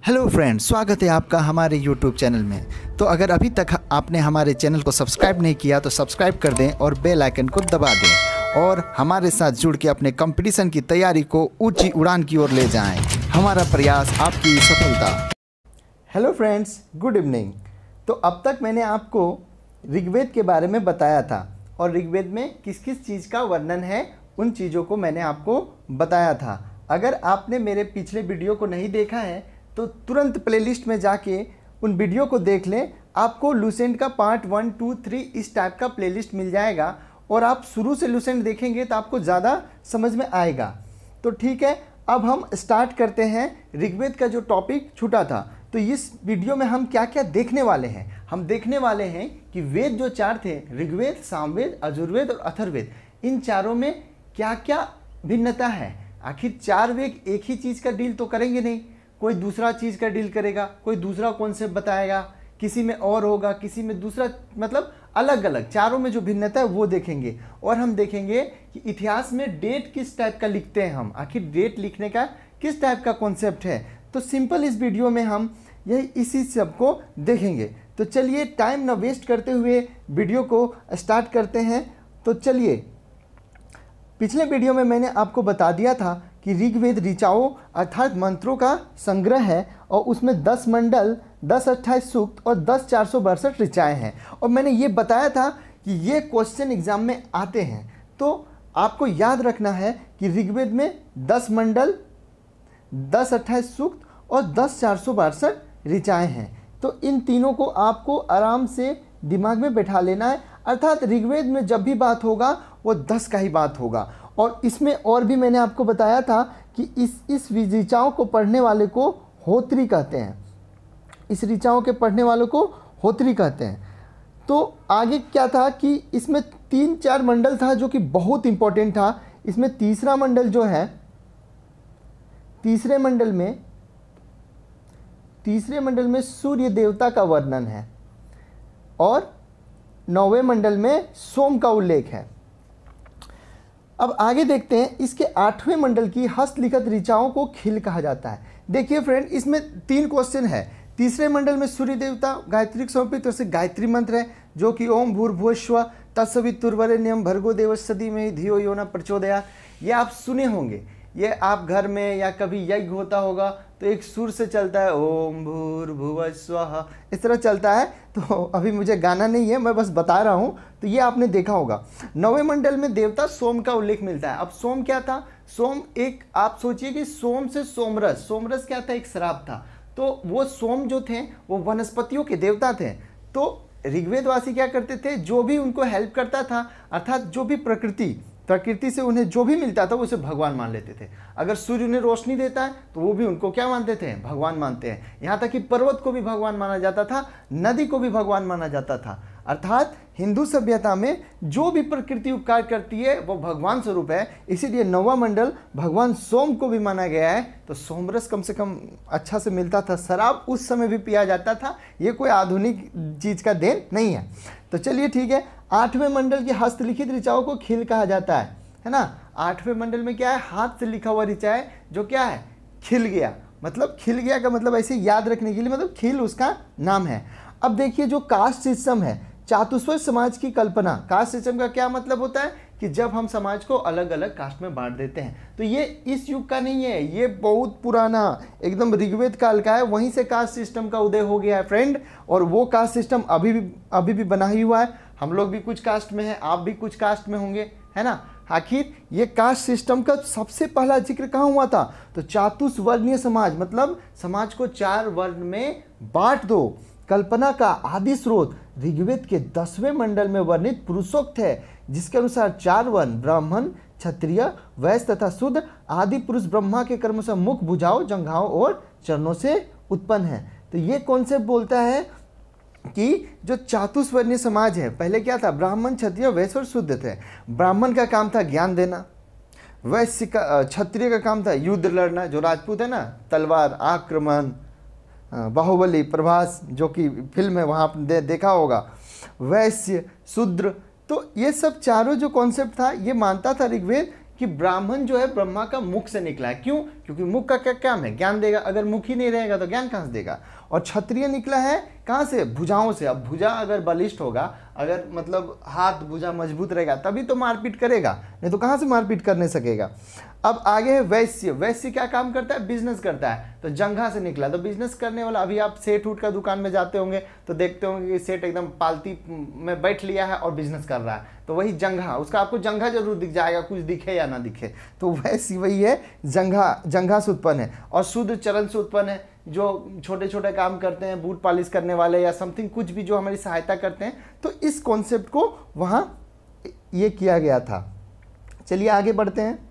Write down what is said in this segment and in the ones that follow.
Hello friends, स्वागत है आपका हमारे YouTube चैनल में। तो अगर अभी तक आपने हमारे चैनल को सब्सक्राइब नहीं किया तो सब्सक्राइब कर दें और बेल आइकन को दबा दें और हमारे साथ जुड़ के अपने कंपटीशन की तैयारी को ऊंची उड़ान की ओर ले जाएं। हमारा प्रयास आपकी सफलता। Hello friends, good evening. तो अब तक मैंने आपको ऋग्वेद के बारे में बताया था और ऋग्वेद में किस किस चीज़ का वर्णन है उन चीज़ों को मैंने आपको बताया था। अगर आपने मेरे पिछले वीडियो को नहीं देखा है तो तुरंत प्लेलिस्ट में जाके उन वीडियो को देख लें। आपको लूसेंट का पार्ट 1, 2, 3 इस टाइप का प्लेलिस्ट मिल जाएगा और आप शुरू से लूसेंट देखेंगे तो आपको ज़्यादा समझ में आएगा। तो ठीक है, अब हम स्टार्ट करते हैं ऋग्वेद का जो टॉपिक छूटा था। तो इस वीडियो में हम क्या क्या देखने वाले हैं? हम देखने वाले हैं कि वेद जो चार थे, ऋग्वेद, सामवेद, यजुर्वेद और अथर्ववेद, इन चारों में क्या क्या भिन्नता है। आखिर चार वेद एक ही चीज़ का डील तो करेंगे नहीं, कोई दूसरा चीज़ का डील करेगा, कोई दूसरा कॉन्सेप्ट बताएगा, किसी में और होगा, किसी में दूसरा, मतलब अलग अलग। चारों में जो भिन्नता है वो देखेंगे और हम देखेंगे कि इतिहास में डेट किस टाइप का लिखते हैं हम, आखिर डेट लिखने का किस टाइप का कॉन्सेप्ट है। तो सिंपल इस वीडियो में हम यही इसी सब को देखेंगे। तो चलिए टाइम ना वेस्ट करते हुए वीडियो को स्टार्ट करते हैं। तो चलिए, पिछले वीडियो में मैंने आपको बता दिया था कि ऋग्वेद ऋचाओं अर्थात मंत्रों का संग्रह है और उसमें 10 मंडल, 10 28 सूक्त और 10 462 ऋचाएँ हैं। और मैंने ये बताया था कि ये क्वेश्चन एग्जाम में आते हैं। तो आपको याद रखना है कि ऋग्वेद में 10 मंडल, 10 28 सूक्त और 10 462 ऋचाएँ हैं। तो इन तीनों को आपको आराम से दिमाग में बैठा लेना है। अर्थात ऋग्वेद में जब भी बात होगा वो 10 का ही बात होगा। और इसमें और भी मैंने आपको बताया था कि इस ऋचाओं को पढ़ने वाले को होत्री कहते हैं। इस ऋचाओं के पढ़ने वालों को होत्री कहते हैं। तो आगे क्या था कि इसमें 3-4 मंडल था जो कि बहुत इंपॉर्टेंट था। इसमें तीसरा मंडल जो है, तीसरे मंडल में सूर्य देवता का वर्णन है और 9वें मंडल में सोम का उल्लेख है। अब आगे देखते हैं, इसके 8वें मंडल की हस्तलिखित ऋचाओं को खिल कहा जाता है। देखिए फ्रेंड, इसमें 3 क्वेश्चन है। तीसरे मंडल में सूर्य देवता गायत्री समर्पित से गायत्री मंत्र है जो कि ओम भूर्भुवस्व तत्सवितुर्वरेण्यम भर्गो देवस्य धीमहि धियो यो न प्रचोदयात्। ये आप सुने होंगे, ये आप घर में या कभी यज्ञ होता होगा तो एक सुर से चलता है, ओम भूर्भुवस्वः, इस तरह चलता है। तो अभी मुझे गाना नहीं है, मैं बस बता रहा हूँ। तो ये आपने देखा होगा। 9वें मंडल में देवता सोम का उल्लेख मिलता है। अब सोम क्या था? सोम एक, आप सोचिए कि सोम से सोमरस, सोमरस क्या था? एक शराब था। तो वो सोम जो थे वो वनस्पतियों के देवता थे। तो ऋग्वेदवासी क्या करते थे? जो भी उनको हेल्प करता था, अर्थात जो भी प्रकृति से उन्हें जो भी मिलता था उसे भगवान मान लेते थे। अगर सूर्य उन्हें रोशनी देता है तो वो भी उनको क्या मानते थे? भगवान मानते हैं। यहाँ तक कि पर्वत को भी भगवान माना जाता था, नदी को भी भगवान माना जाता था। अर्थात हिंदू सभ्यता में जो भी प्रकृति उपकार करती है वो भगवान स्वरूप है। इसीलिए 9वां मंडल भगवान सोम को भी माना गया है। तो सोमरस कम से कम अच्छा से मिलता था। शराब उस समय भी पिया जाता था। ये कोई आधुनिक चीज़ का देन नहीं है। तो चलिए ठीक है, 8वें मंडल की हस्तलिखित ऋचाओं को खिल कहा जाता है ना। 8वें मंडल में क्या है? हाथ से लिखा हुआ ऋचा है जो क्या है? खिल गया। मतलब खिल गया का मतलब ऐसे याद रखने के लिए, मतलब खिल उसका नाम है। अब देखिए, जो कास्ट सिस्टम है, चातुस्वर समाज की कल्पना। कास्ट सिस्टम का क्या मतलब होता है कि जब हम समाज को अलग अलग कास्ट में बांट देते हैं। तो ये इस युग का नहीं है, ये बहुत पुराना एकदम ऋग्वेद काल का है। वहीं से कास्ट सिस्टम का उदय हो गया है फ्रेंड। और वो कास्ट सिस्टम अभी भी बना ही हुआ है। हम लोग भी कुछ कास्ट में हैं, आप भी कुछ कास्ट में होंगे, है ना। आखिर ये कास्ट सिस्टम का सबसे पहला जिक्र कहाँ हुआ था? तो चातुस्वर्णीय समाज, मतलब समाज को 4 वर्ण में बांट दो। कल्पना का आदि स्रोत ऋग्वेद के 10वें मंडल में वर्णित पुरुषोक्त है, जिसके अनुसार 4 वर्ण ब्राह्मण, क्षत्रिय, वैश्य तथा शूद्र आदि पुरुष ब्रह्मा के कर्म से मुख, भुजाओं, जंघाओं और चरणों से उत्पन्न है। तो ये कॉन्सेप्ट बोलता है कि जो चातुस्वर्णीय समाज है, पहले क्या था? ब्राह्मण, क्षत्रिय, वैश्य और शूद्र थे। ब्राह्मण का काम था ज्ञान देना, वैश्य का, क्षत्रिय का काम था युद्ध लड़ना, जो राजपूत है ना, तलवार, आक्रमण, बाहुबली, प्रभास जो कि फिल्म है वहाँ आपने देखा होगा, वैश्य, शूद्र। तो ये सब चारों जो कॉन्सेप्ट था ये मानता था ऋग्वेद कि ब्राह्मण जो है ब्रह्मा का मुख से निकला है। क्यों? क्योंकि मुख का क्या काम है, ज्ञान देगा। अगर मुख ही नहीं रहेगा तो ज्ञान कहाँ से देगा। और क्षत्रिय निकला है कहाँ से, भुजाओं से। अब भुजा अगर बलिष्ठ होगा, अगर मतलब हाथ भुजा मजबूत रहेगा तभी तो मारपीट करेगा, नहीं तो कहाँ से मारपीट कर नहीं सकेगा। अब आगे है वैश्य। वैश्य क्या काम करता है, बिजनेस करता है, तो जंघा से निकला, तो बिजनेस करने वाला। अभी आप सेठ उठ का दुकान में जाते होंगे तो देखते होंगे कि सेठ एकदम पालती में बैठ लिया है और बिजनेस कर रहा है, तो वही जंघा, उसका आपको जंघा जरूर दिख जाएगा, कुछ दिखे या ना दिखे, तो वैसी वही है, जंघा, जंघा से उत्पन्न है। और शूद्र चरण से उत्पन्न है, जो छोटे छोटे काम करते हैं, बूट पॉलिश करने वाले या समथिंग कुछ भी जो हमारी सहायता करते हैं, तो इस कॉन्सेप्ट को वहाँ ये किया गया था। चलिए आगे बढ़ते हैं।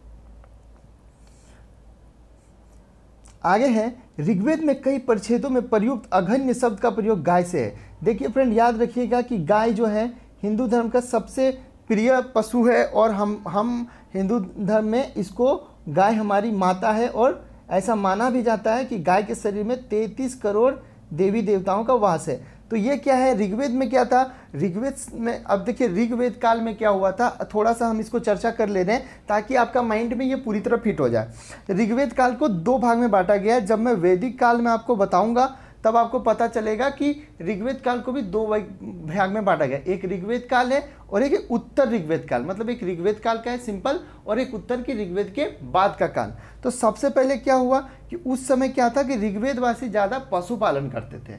आगे है ऋग्वेद में कई परिच्छेदों में प्रयुक्त अघन्य शब्द का प्रयोग गाय से है। देखिए फ्रेंड, याद रखिएगा कि गाय जो है हिंदू धर्म का सबसे प्रिय पशु है, और हम हिंदू धर्म में इसको गाय हमारी माता है, और ऐसा माना भी जाता है कि गाय के शरीर में 33 करोड़ देवी देवताओं का वास है। तो ये क्या है, ऋग्वेद में क्या था, ऋग्वेद में, अब देखिए ऋग्वेद काल में क्या हुआ था, थोड़ा सा हम इसको चर्चा कर ले रहे हैं ताकि आपका माइंड में ये पूरी तरह फिट हो जाए। ऋग्वेद काल को 2 भाग में बांटा गया है। जब मैं वैदिक काल में आपको बताऊंगा तब आपको पता चलेगा कि ऋग्वेद काल को भी 2 भाग में बांटा गया। एक ऋग्वेद काल है और एक उत्तर ऋग्वेद काल, मतलब एक ऋग्वेद काल का है सिंपल, और एक उत्तर की ऋग्वेद के बाद का काल। तो सबसे पहले क्या हुआ कि उस समय क्या था कि ऋग्वेदवासी ज़्यादा पशुपालन करते थे,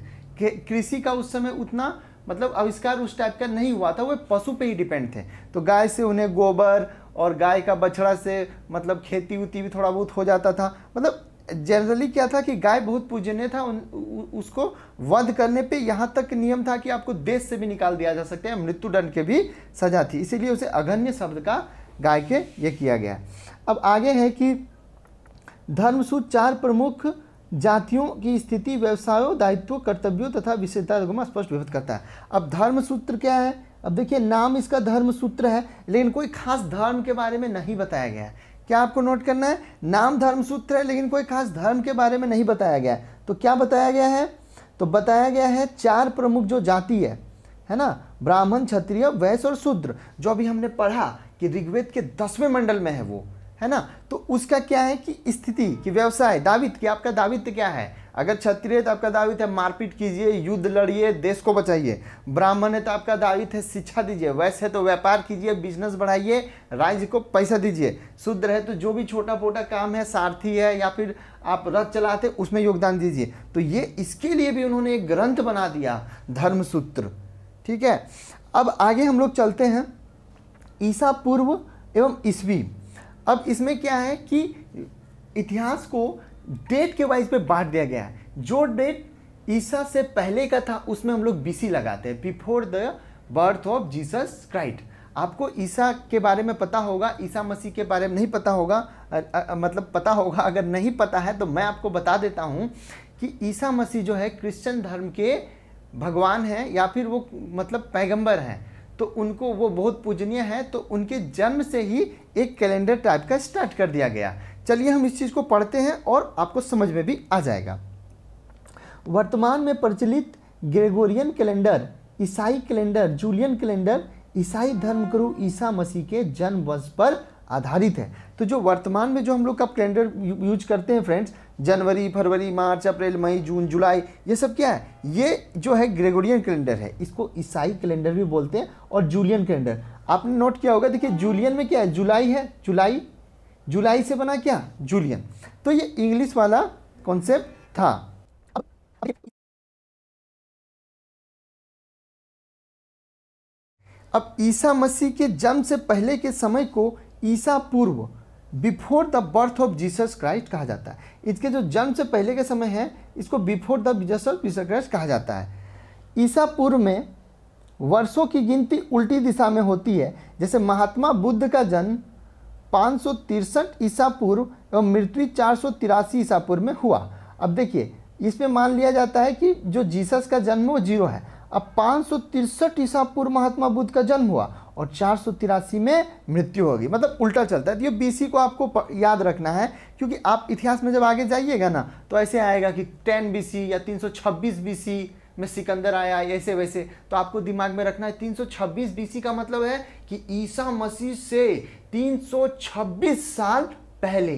कृषि का उस समय उतना मतलब आविष्कार उस टाइप का नहीं हुआ था, वो पशु पे ही डिपेंड थे। तो गाय से उन्हें गोबर और गाय का बछड़ा से मतलब खेती उती भी थोड़ा बहुत हो जाता था। मतलब जनरली क्या था कि गाय बहुत पूजनीय था, उसको वध करने पे यहाँ तक नियम था कि आपको देश से भी निकाल दिया जा सकता है, मृत्युदंड के भी सजा थी, इसीलिए उसे अघन्य शब्द का गाय के ये किया गया। अब आगे है कि धर्मसूत्र 4 प्रमुख जातियों की स्थिति, व्यवसायों, दायित्वों, कर्तव्यों तथा विशेषताओं को स्पष्ट विवृत करता है। अब धर्मसूत्र क्या है, अब देखिए नाम इसका धर्मसूत्र है, लेकिन कोई खास धर्म के बारे में नहीं बताया गया है। क्या आपको नोट करना है, नाम धर्मसूत्र है लेकिन कोई खास धर्म के बारे में नहीं बताया गया है। तो क्या बताया गया है, तो बताया गया है 4 प्रमुख जो जाति है ना, ब्राह्मण, क्षत्रिय, वैश्य और शूद्र, जो अभी हमने पढ़ा कि ऋग्वेद के 10वें मंडल में है वो, है ना। तो उसका क्या है कि स्थिति, कि व्यवसाय, दावित्व, कि आपका दावित्व क्या है। अगर क्षत्रिय है तो आपका दावित्व है मारपीट कीजिए, युद्ध लड़िए, देश को बचाइए। ब्राह्मण है तो आपका दावित्व है शिक्षा दीजिए। वैश्य है तो व्यापार कीजिए, बिजनेस बढ़ाइए, राज्य को पैसा दीजिए। शूद्र है तो जो भी छोटा मोटा काम है, सारथी है या फिर आप रथ चलाते, उसमें योगदान दीजिए। तो ये इसके लिए भी उन्होंने एक ग्रंथ बना दिया, धर्मसूत्र। ठीक है, अब आगे हम लोग चलते हैं ईसा पूर्व एवं ईस्वी। अब इसमें क्या है कि इतिहास को डेट के वाइज पे बांट दिया गया है। जो डेट ईसा से पहले का था उसमें हम लोग बीसी लगाते हैं, before the birth of Jesus Christ. आपको ईसा के बारे में पता होगा, ईसा मसीह के बारे में नहीं पता होगा, मतलब पता होगा, अगर नहीं पता है तो मैं आपको बता देता हूँ कि ईसा मसीह जो है क्रिश्चियन धर्म के भगवान हैं या फिर वो मतलब पैगंबर हैं, तो उनको वो बहुत पूजनीय है, तो उनके जन्म से ही एक कैलेंडर टाइप का स्टार्ट कर दिया गया। चलिए हम इस चीज़ को पढ़ते हैं और आपको समझ में भी आ जाएगा। वर्तमान में प्रचलित ग्रेगोरियन कैलेंडर, ईसाई कैलेंडर, जूलियन कैलेंडर ईसाई धर्मगुरु ईसा मसीह के जन्म वर्ष पर आधारित है। तो जो वर्तमान में जो हम लोग का कैलेंडर यूज करते हैं फ्रेंड्स, जनवरी, फरवरी, मार्च, अप्रैल, मई, जून, जुलाई, ये सब क्या है, ये जो है ग्रेगोरियन कैलेंडर है। इसको ईसाई कैलेंडर भी बोलते हैं और जूलियन कैलेंडर। आपने नोट किया होगा, देखिए जूलियन में क्या है, जुलाई है, जुलाई से बना क्या, जूलियन। तो ये इंग्लिश वाला कॉन्सेप्ट था। अब ईसा मसीह के जन्म से पहले के समय को ईसा पूर्व, before the birth of Jesus Christ कहा जाता है। इसके जो जन्म से पहले का समय है इसको before the birth of Jesus Christ कहा जाता है। ईसा पूर्व में वर्षों की गिनती उल्टी दिशा में होती है। जैसे महात्मा बुद्ध का जन्म 563 ईसा पूर्व एवं मृत्यु 483 ईसा पूर्व में हुआ। अब देखिए इसमें मान लिया जाता है कि जो जीसस का जन्म वो 0 है। अब 563 ईसा पूर्व महात्मा बुद्ध का जन्म हुआ और 483 में मृत्यु होगी, मतलब उल्टा चलता है। तो ये बीसी को आपको याद रखना है, क्योंकि आप इतिहास में जब आगे जाइएगा ना तो ऐसे आएगा कि 10 बीसी या 326 बीसी में सिकंदर आया, ऐसे वैसे। तो आपको दिमाग में रखना है 326 बीसी का मतलब है कि ईसा मसीह से 326 साल पहले।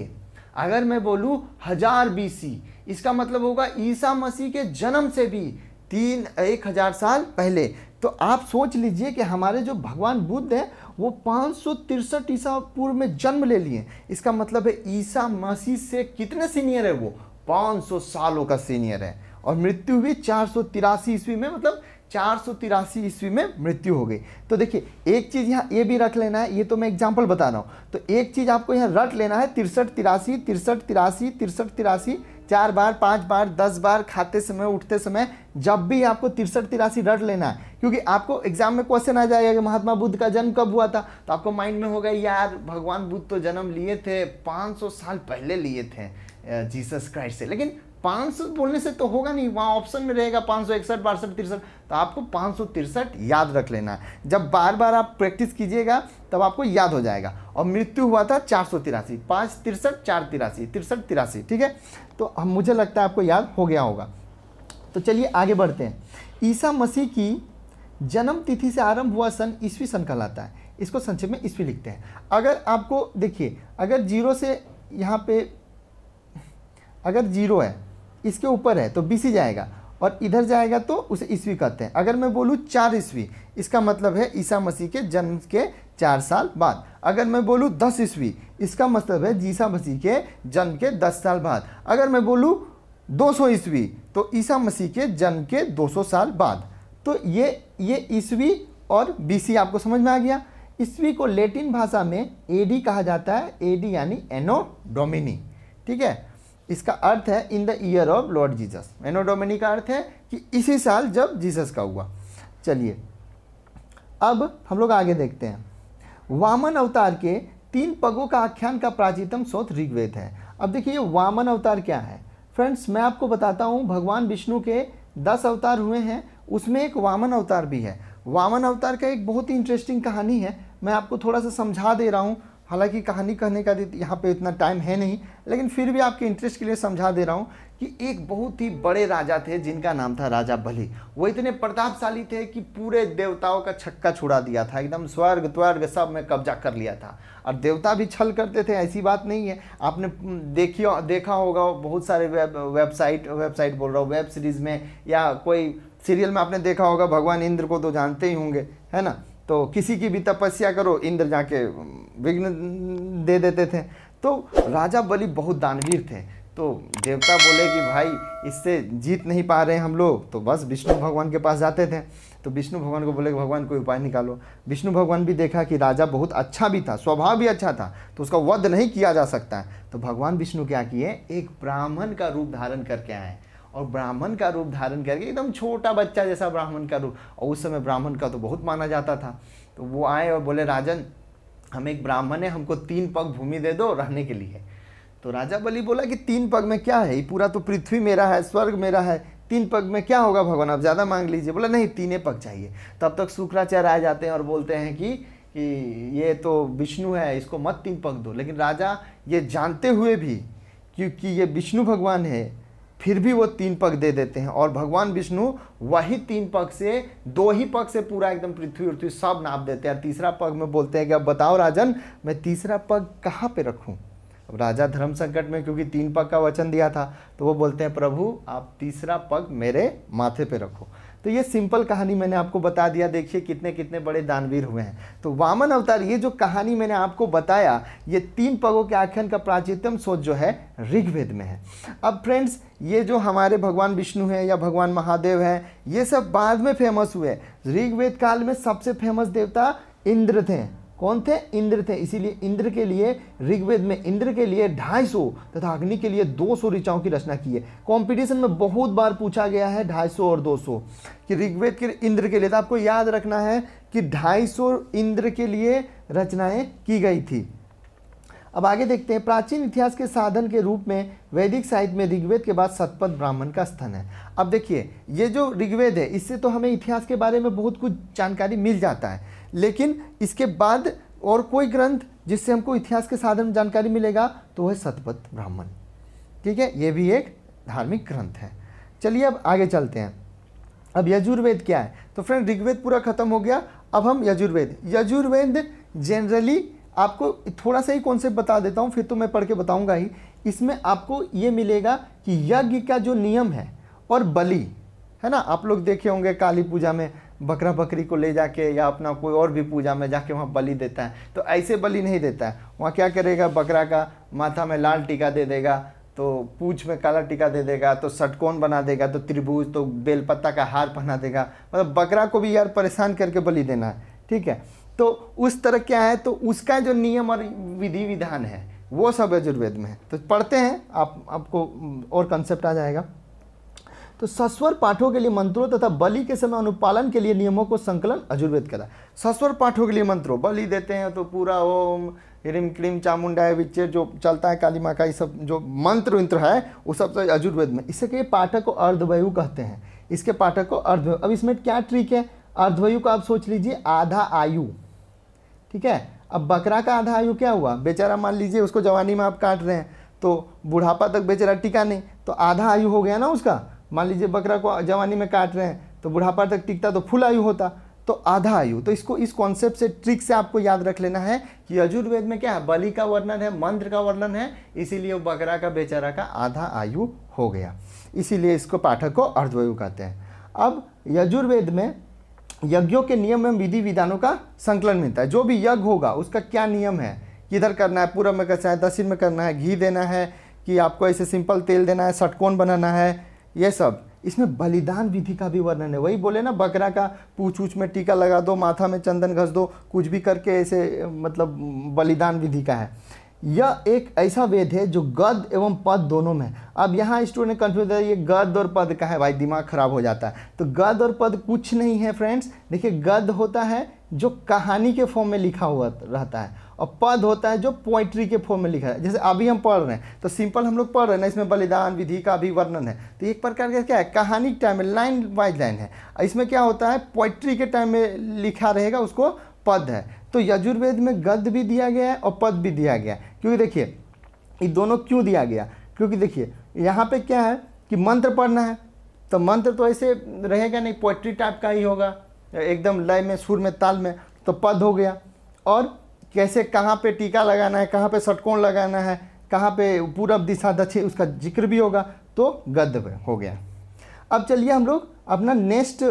अगर मैं बोलूँ 1000 BC, इसका मतलब होगा ईसा मसीह के जन्म से भी 1000 साल पहले। तो आप सोच लीजिए कि हमारे जो भगवान बुद्ध हैं वो 563 ईसा पूर्व में जन्म ले लिए। इसका मतलब है ईसा मसीह से कितने सीनियर है वो, 500 सालों का सीनियर है। और मृत्यु हुई 483 ईस्वी में, मतलब 483 ईस्वी में मृत्यु हो गई। तो देखिए एक चीज़ यहाँ ये भी रख लेना है, ये तो मैं एग्जाम्पल बता रहा हूँ, तो एक चीज़ आपको यहाँ रट लेना है 63 83 63 83 63 83, 4 बार 5 बार 10 बार खाते समय उठते समय जब भी आपको 63 83 रट लेना है, क्योंकि आपको एग्जाम में क्वेश्चन आ जाएगा कि महात्मा बुद्ध का जन्म कब हुआ था, तो आपको माइंड में होगा यार भगवान बुद्ध तो जन्म लिए थे 500 साल पहले लिए थे जीसस क्राइस्ट से, लेकिन 500 बोलने से तो होगा नहीं, वहाँ ऑप्शन में रहेगा 561 62 63, तो आपको 563 याद रख लेना है। जब बार बार आप प्रैक्टिस कीजिएगा तब आपको याद हो जाएगा। और मृत्यु हुआ था 483, 5 63 4 83 63 83, ठीक है। तो हम मुझे लगता है आपको याद हो गया होगा। तो चलिए आगे बढ़ते हैं। ईसा मसीह की जन्म तिथि से आरंभ हुआ सन ईस्वी सन कहलाता है। इसको संक्षेप में ईस्वी लिखते हैं। अगर आपको देखिए, अगर जीरो से यहाँ पे अगर जीरो है इसके ऊपर है तो BC जाएगा, और इधर जाएगा तो उसे ईस्वी कहते हैं। अगर मैं बोलूँ 4 ईस्वी, इसका मतलब है ईसा मसीह के जन्म के 4 साल बाद। अगर मैं बोलूँ 10 ईस्वी, इसका मतलब है ईसा मसीह के जन्म के 10 साल बाद। अगर मैं बोलूँ 200 ईस्वी, तो ईसा मसीह के जन्म के 200 साल बाद। तो ये ईस्वी और BC आपको समझ में आ गया। ईस्वी को लैटिन भाषा में AD कहा जाता है, AD यानी एनो डोमिनी, ठीक है। इसका अर्थ है in the year of Lord Jesus. Anno Domini का अर्थ है कि इसी साल जब जीसस का हुआ। चलिए अब हम लोग आगे देखते हैं। वामन अवतार के 3 पगों का आख्यान का प्राचीनतम स्रोत ऋग्वेद है। अब देखिए ये वामन अवतार क्या है फ्रेंड्स, मैं आपको बताता हूँ। भगवान विष्णु के 10 अवतार हुए हैं, उसमें एक वामन अवतार भी है। वामन अवतार का एक बहुत ही इंटरेस्टिंग कहानी है, मैं आपको थोड़ा सा समझा दे रहा हूँ। हालांकि कहानी कहने का यहाँ पे इतना टाइम है नहीं, लेकिन फिर भी आपके इंटरेस्ट के लिए समझा दे रहा हूँ कि एक बहुत ही बड़े राजा थे जिनका नाम था राजा बलि। वो इतने प्रतापशाली थे कि पूरे देवताओं का छक्का छुड़ा दिया था, एकदम स्वर्ग त्वर्ग सब में कब्जा कर लिया था। और देवता भी छल करते थे, ऐसी बात नहीं है। आपने देखा होगा बहुत सारे वेबसाइट बोल रहा हूँ, वेब सीरीज़ में या कोई सीरियल में आपने देखा होगा। भगवान इंद्र को तो जानते ही होंगे, है ना। तो किसी की भी तपस्या करो, इंद्र जाके विघ्न दे देते थे। तो राजा बलि बहुत दानवीर थे। तो देवता बोले कि भाई इससे जीत नहीं पा रहे हैं हम लोग, तो बस विष्णु भगवान के पास जाते थे। तो विष्णु भगवान को बोले कि भगवान कोई उपाय निकालो। विष्णु भगवान भी देखा कि राजा बहुत अच्छा भी था, स्वभाव भी अच्छा था, तो उसका वध नहीं किया जा सकता है। तो भगवान विष्णु क्या किए, एक ब्राह्मण का रूप धारण करके आए। और ब्राह्मण का रूप धारण करके एकदम छोटा बच्चा जैसा ब्राह्मण का रूप, और उस समय ब्राह्मण का तो बहुत माना जाता था। तो वो आए और बोले राजन हम एक ब्राह्मण है, हमको 3 पग भूमि दे दो रहने के लिए। तो राजा बलि बोला कि 3 पग में क्या है, ये पूरा तो पृथ्वी मेरा है, स्वर्ग मेरा है, 3 पग में क्या होगा भगवान, आप ज़्यादा मांग लीजिए। बोला नहीं 3 पग चाहिए। तब तक शुक्राचार्य आ जाते हैं और बोलते हैं कि ये तो विष्णु है, इसको मत 3 पग दो। लेकिन राजा ये जानते हुए भी क्योंकि ये विष्णु भगवान है, फिर भी वो 3 पग दे देते हैं। और भगवान विष्णु वही 3 पग से 2 ही पग से पूरा एकदम पृथ्वी सब नाप देते हैं। तीसरा पग में बोलते हैं कि अब बताओ राजन मैं तीसरा पग कहाँ पे रखूं। अब राजा धर्म संकट में, क्योंकि 3 पग का वचन दिया था, तो वो बोलते हैं प्रभु आप तीसरा पग मेरे माथे पे रखो। तो ये सिंपल कहानी मैंने आपको बता दिया। देखिए कितने कितने बड़े दानवीर हुए हैं। तो वामन अवतार, ये जो कहानी मैंने आपको बताया, ये 3 पगों के आख्यान का प्राचीनतम स्रोत जो है ऋग्वेद में है। अब फ्रेंड्स ये जो हमारे भगवान विष्णु है या भगवान महादेव है, ये सब बाद में फेमस हुए। ऋग्वेद काल में सबसे फेमस देवता इंद्र थे। कौन थे, इंद्र थे। इसीलिए इंद्र के लिए ऋग्वेद में इंद्र के लिए 250 तथा अग्नि के लिए 200 ऋचाओं की रचना की है। कंपटीशन में बहुत बार पूछा गया है 250 और 200 कि ऋग्वेद के इंद्र के लिए। तो आपको याद रखना है कि 250 इंद्र के लिए रचनाएं की गई थी। अब आगे देखते हैं। प्राचीन इतिहास के साधन के रूप में वैदिक साहित्य में ऋग्वेद के बाद शतपथ ब्राह्मण का स्थान है। अब देखिए ये जो ऋग्वेद है, इससे तो हमें इतिहास के बारे में बहुत कुछ जानकारी मिल जाता है, लेकिन इसके बाद और कोई ग्रंथ जिससे हमको इतिहास के साधन जानकारी मिलेगा तो वह शतपथ ब्राह्मण, ठीक है। ये भी एक धार्मिक ग्रंथ है। चलिए अब आगे चलते हैं। अब यजुर्वेद क्या है, तो फ्रेंड ऋग्वेद पूरा खत्म हो गया। अब हम यजुर्वेद जनरली आपको थोड़ा सा ही कॉन्सेप्ट बता देता हूँ, फिर तो मैं पढ़ के बताऊंगा ही। इसमें आपको ये मिलेगा कि यज्ञ का जो नियम है और बलि है ना, आप लोग देखे होंगे काली पूजा में बकरा बकरी को ले जाके या अपना कोई और भी पूजा में जाके वहाँ बलि देता है, तो ऐसे बलि नहीं देता है। वहाँ क्या करेगा, बकरा का माथा में लाल टीका दे देगा, तो पूंछ में काला टीका दे देगा, तो षटकोण बना देगा, तो त्रिभुज, तो बेलपत्ता का हार पहना देगा। मतलब बकरा को भी यार परेशान करके बलि देना है, ठीक है। तो उस तरह क्या है, तो उसका जो नियम और विधि विधान है वो सब यजुर्वेद में है। तो पढ़ते हैं, आपको और कंसेप्ट आ जाएगा। तो सस्वर पाठों के लिए मंत्रों तथा बलि के समय अनुपालन के लिए नियमों को संकलन यजुर्वेद करा। सस्वर पाठों के लिए मंत्रों, बलि देते हैं तो पूरा ओम ह्रीम क्लीम चामुंडाय विच्चे जो चलता है, काली माँ का, ये सब जो मंत्र वंत्र है वो सब यजुर्वेद में। इससे के पाठक को अर्धवायु कहते हैं, इसके पाठक को अर्धवायु। अब इसमें क्या ट्रिक है, अर्धवायु का आप सोच लीजिए आधा आयु, ठीक है। अब बकरा का आधा आयु क्या हुआ, बेचारा मान लीजिए उसको जवानी में आप काट रहे हैं तो बुढ़ापा तक बेचारा टिका नहीं, तो आधा आयु हो गया ना उसका। मान लीजिए बकरा को जवानी में काट रहे हैं तो बुढ़ापा तक टिकता तो फुल आयु होता, तो आधा आयु। तो इसको इस कॉन्सेप्ट से, ट्रिक से आपको याद रख लेना है कि यजुर्वेद में क्या है, बलि का वर्णन है, मंत्र का वर्णन है, इसीलिए वो बकरा का बेचारा का आधा आयु हो गया, इसीलिए इसको पाठक को अर्धवायु कहते हैं। अब यजुर्वेद में यज्ञों के नियम एवं विधि विधानों का संकलन मिलता है। जो भी यज्ञ होगा उसका क्या नियम है, किधर करना है, पूरब में करना है, दक्षिण में करना है, घी देना है कि आपको ऐसे सिंपल तेल देना है, षटकोण बनाना है, ये सब। इसमें बलिदान विधि का भी वर्णन है। वही बोले ना, बकरा का पूछ ऊछ में टीका लगा दो, माथा में चंदन घस दो, कुछ भी करके ऐसे, मतलब बलिदान विधि का है। यह एक ऐसा वेद है जो गद्य एवं पद दोनों में है। अब यहाँ स्टूडेंट कन्फ्यूज है, ये गद्य और पद का है, भाई दिमाग खराब हो जाता है। तो गद्य और पद कुछ नहीं है फ्रेंड्स। देखिए, गद्य होता है जो कहानी के फॉर्म में लिखा हुआ रहता है, और पद होता है जो पोइट्री के फॉर्म में लिखा है। जैसे अभी हम पढ़ रहे हैं तो सिंपल हम लोग पढ़ रहे हैं ना, इसमें बलिदान विधि का भी वर्णन है, तो एक प्रकार का क्या है, कहानी के टाइम में लाइन बाय लाइन है। इसमें क्या होता है, पोइट्री के टाइम में लिखा रहेगा, उसको पद है। तो यजुर्वेद में गद्य भी दिया गया है और पद भी दिया गया है। क्योंकि देखिए ये दोनों क्यों दिया गया, क्योंकि देखिए यहाँ पे क्या है कि मंत्र पढ़ना है, तो मंत्र तो ऐसे रहेगा नहीं, पोइट्री टाइप का ही होगा, एकदम लय में, सुर में, ताल में, तो पद हो गया। और कैसे, कहाँ पे टीका लगाना है, कहाँ पे षटकोण लगाना है, कहाँ पे पूरब दिशा दक्षिण, उसका जिक्र भी होगा, तो गद्य हो गया। अब चलिए हम लोग अपना नेक्स्ट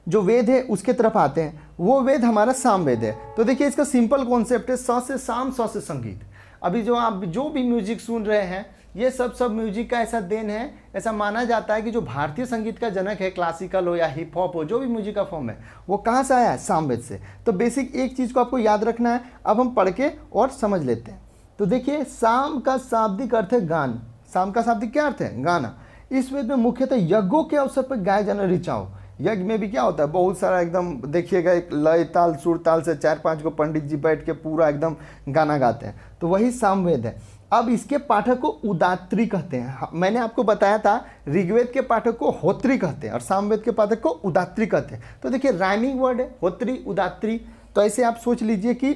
जो वेद है उसके तरफ आते हैं। वो वेद हमारा सामवेद है। तो देखिए इसका सिंपल कॉन्सेप्ट है, स से साम, स से संगीत। अभी जो आप जो भी म्यूजिक सुन रहे हैं, ये सब म्यूजिक का ऐसा देन है, ऐसा माना जाता है कि जो भारतीय संगीत का जनक है, क्लासिकल हो या हिप हॉप हो, जो भी म्यूजिक का फॉर्म है, वो कहाँ से आया है, सामवेद से। तो बेसिक एक चीज़ को आपको याद रखना है। अब हम पढ़ के और समझ लेते हैं। तो देखिए, साम का शाब्दिक अर्थ है गान। साम का शाब्दिक क्या अर्थ है, गाना। इस वेद में मुख्यतः यज्ञों के अवसर पर गाए जाने ऋचाओं। यज्ञ में भी क्या होता है, बहुत सारा एकदम देखिएगा, एक लय ताल सुर ताल से 4-5 को पंडित जी बैठ के पूरा एकदम गाना गाते हैं, तो वही सामवेद है। अब इसके पाठक को उदात्री कहते हैं। मैंने आपको बताया था ऋग्वेद के पाठक को होत्री कहते हैं और सामवेद के पाठक को उदात्री कहते हैं। तो देखिए राइमिंग वर्ड है, होत्री उदात्री। तो ऐसे आप सोच लीजिए कि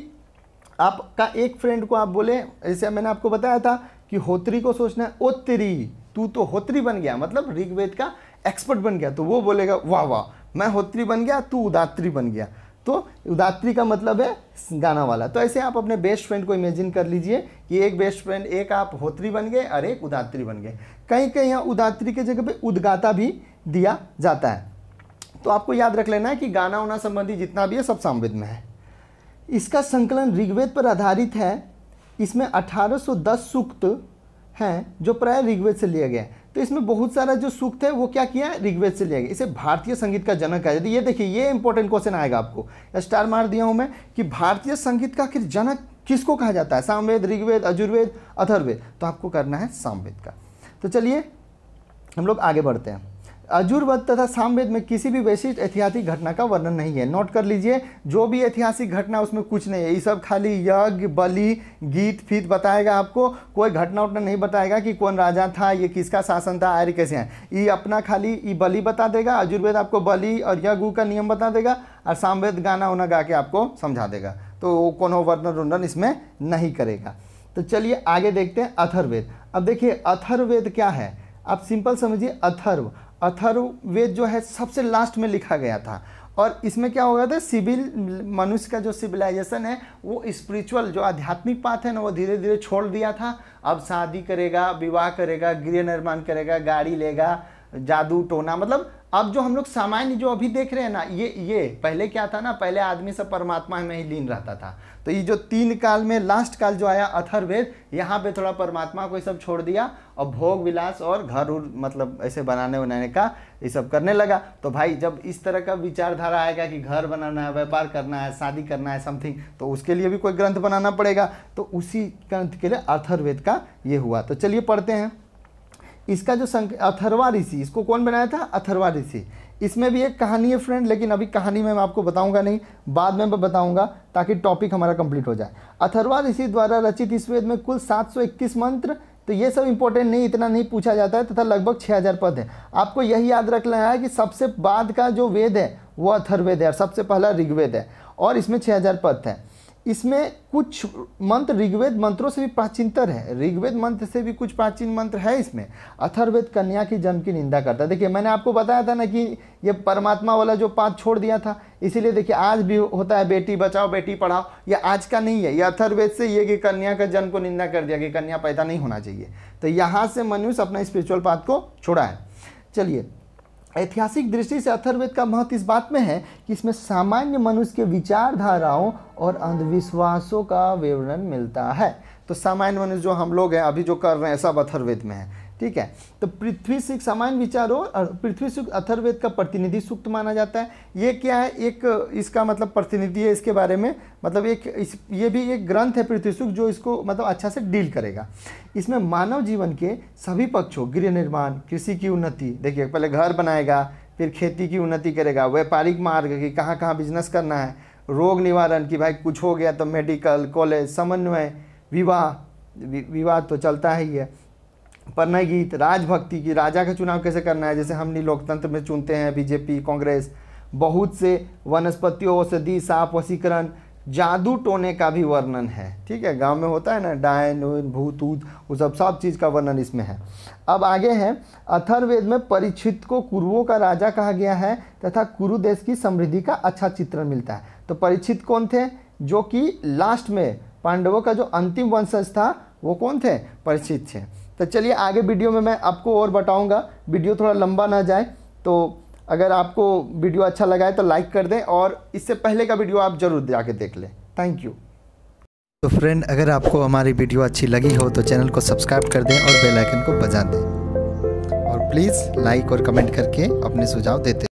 आपका एक फ्रेंड को आप बोले, जैसे मैंने आपको बताया था कि होत्री को सोचना है ओत्री, तू तो होत्री बन गया, मतलब ऋग्वेद का एक्सपर्ट बन गया। तो वो बोलेगा वाह वाह, मैं होत्री बन गया, तू उदात्री बन गया। तो उदात्री का मतलब है गाना वाला। तो ऐसे आप अपने बेस्ट फ्रेंड को इमेजिन कर लीजिए कि एक बेस्ट फ्रेंड, एक आप होत्री बन गए और एक उदात्री बन गए। कहीं कहीं यहाँ उदात्री के जगह पे उद्गाता भी दिया जाता है। तो आपको याद रख लेना है कि गाना वाना संबंधी जितना भी है सब सामवेद में है। इसका संकलन ऋग्वेद पर आधारित है। इसमें 1810 सूक्त हैं जो प्राय ऋग्वेद से लिया गया है। तो इसमें बहुत सारा जो सूक्त है वो क्या किया है, ऋग्वेद से लिया गया। इसे भारतीय संगीत का जनक है। यदि ये देखिए, ये इंपॉर्टेंट क्वेश्चन आएगा आपको, स्टार मार दिया हूं मैं कि भारतीय संगीत का आखिर जनक किसको कहा जाता है, सामवेद, ऋग्वेद, यजुर्वेद, अथर्ववेद। तो आपको करना है सामवेद का। तो चलिए हम लोग आगे बढ़ते हैं। यजुर्वेद तथा सामवेद में किसी भी वैशिष्ट ऐतिहासिक घटना का वर्णन नहीं है। नोट कर लीजिए, जो भी ऐतिहासिक घटना उसमें कुछ नहीं है। ये सब खाली यज्ञ, बलि, गीत फीत बताएगा आपको, कोई घटना उटना नहीं बताएगा कि कौन राजा था, ये किसका शासन था, आर्य कैसे हैं। ये अपना खाली ये बलि बता देगा, यजुर्वेद आपको बलि और यज्ञ का नियम बता देगा, और सामवेद गाना उना गा के आपको समझा देगा। तो वो कोनो वर्णन इसमें नहीं करेगा। तो चलिए आगे देखते हैं अथर्ववेद। अब देखिए अथर्ववेद क्या है, आप सिंपल समझिए। अथर्ववेद जो है सबसे लास्ट में लिखा गया था, और इसमें क्या हो गया था, सिविल मनुष्य का जो सिविलाइजेशन है वो स्पिरिचुअल जो आध्यात्मिक पाथ है ना वो धीरे धीरे छोड़ दिया था। अब शादी करेगा, विवाह करेगा, गृह निर्माण करेगा, गाड़ी लेगा, जादू टोना, मतलब अब जो हम लोग सामान्य जो अभी देख रहे हैं ना, ये पहले क्या था ना, पहले आदमी सब परमात्मा में ही लीन रहता था। तो ये जो 3 काल में लास्ट काल जो आया अथर्ववेद, यहाँ पे थोड़ा परमात्मा को ये सब छोड़ दिया और भोग विलास और घर मतलब ऐसे बनाने का ये सब करने लगा। तो भाई जब इस तरह का विचारधारा आएगा कि घर बनाना है, व्यापार करना है, शादी करना है, समथिंग, तो उसके लिए भी कोई ग्रंथ बनाना पड़ेगा। तो उसी ग्रंथ के लिए अथर्ववेद का ये हुआ। तो चलिए पढ़ते हैं। इसका जो अथर्वा ऋषि, इसको कौन बनाया था, अथर्वा ऋषि। इसमें भी एक कहानी है फ्रेंड, लेकिन अभी कहानी में मैं आपको बताऊंगा नहीं, बाद में मैं बताऊंगा ताकि टॉपिक हमारा कंप्लीट हो जाए। अथर्वा ऋषि द्वारा रचित इस वेद में कुल 731 मंत्र, तो ये सब इंपॉर्टेंट नहीं, इतना नहीं पूछा जाता है, तथा लगभग 6000 पद है। आपको यही याद रखना है कि सबसे बाद का जो वेद है वो अथर्ववेद है और सबसे पहला ऋग्वेद है, और इसमें 6000 पद है। इसमें कुछ मंत्र ऋग्वेद मंत्रों से भी प्राचीनतर है, ऋग्वेद मंत्र से भी कुछ प्राचीन मंत्र है इसमें। अथर्ववेद कन्या की जन्म की निंदा करता है। देखिए मैंने आपको बताया था ना कि ये परमात्मा वाला जो पाठ छोड़ दिया था, इसीलिए देखिए आज भी होता है बेटी बचाओ बेटी पढ़ाओ, ये आज का नहीं है, ये अथर्ववेद से ये कि कन्या का जन्म को निंदा कर दिया कि कन्या पैदा नहीं होना चाहिए। तो यहाँ से मनुष्य अपना स्पिरिचुअल पाथ को छोड़ा है। चलिए, ऐतिहासिक दृष्टि से अथर्ववेद का महत्व इस बात में है कि इसमें सामान्य मनुष्य के विचारधाराओं और अंधविश्वासों का विवरण मिलता है। तो सामान्य मनुष्य जो हम लोग हैं अभी जो कर रहे हैं सब अथर्ववेद में है, ठीक है। तो पृथ्वी से सामान्य विचारों और पृथ्वी सूक्त अथर्ववेद का प्रतिनिधि सूक्त माना जाता है। ये क्या है, एक इसका मतलब प्रतिनिधि है इसके बारे में, मतलब ये भी एक ग्रंथ है पृथ्वी सूक्त जो इसको मतलब अच्छा से डील करेगा। इसमें मानव जीवन के सभी पक्षों, गृह निर्माण, कृषि की उन्नति, देखिए पहले घर बनाएगा, फिर खेती की उन्नति करेगा, व्यापारिक मार्ग कि कहाँ कहाँ बिजनेस करना है, रोग निवारण कि भाई कुछ हो गया तो मेडिकल कॉलेज, समन्वय, विवाह तो चलता ही है, परिणय गीत, राजभक्ति की राजा का चुनाव कैसे करना है, जैसे हमने लोकतंत्र में चुनते हैं बीजेपी कांग्रेस, बहुत से वनस्पतियों, औषधि, सांप वशीकरण, जादू टोने का भी वर्णन है, ठीक है। गांव में होता है ना डायन भूत ऊत, वो सब चीज़ का वर्णन इसमें है। अब आगे है, अथर्ववेद में परीक्षित को कुरुओं का राजा कहा गया है तथा कुरु देश की समृद्धि का अच्छा चित्रण मिलता है। तो परीक्षित कौन थे, जो कि लास्ट में पांडवों का जो अंतिम वंशज था वो कौन थे, परीक्षित थे। तो चलिए आगे वीडियो में मैं आपको और बताऊंगा, वीडियो थोड़ा लंबा ना जाए। तो अगर आपको वीडियो अच्छा लगा है तो लाइक कर दें, और इससे पहले का वीडियो आप जरूर जाके देख लें। Thank you. तो फ्रेंड, अगर आपको हमारी वीडियो अच्छी लगी हो तो चैनल को सब्सक्राइब कर दें और बेल आइकन को बजा दें, और प्लीज़ लाइक और कमेंट करके अपने सुझाव देते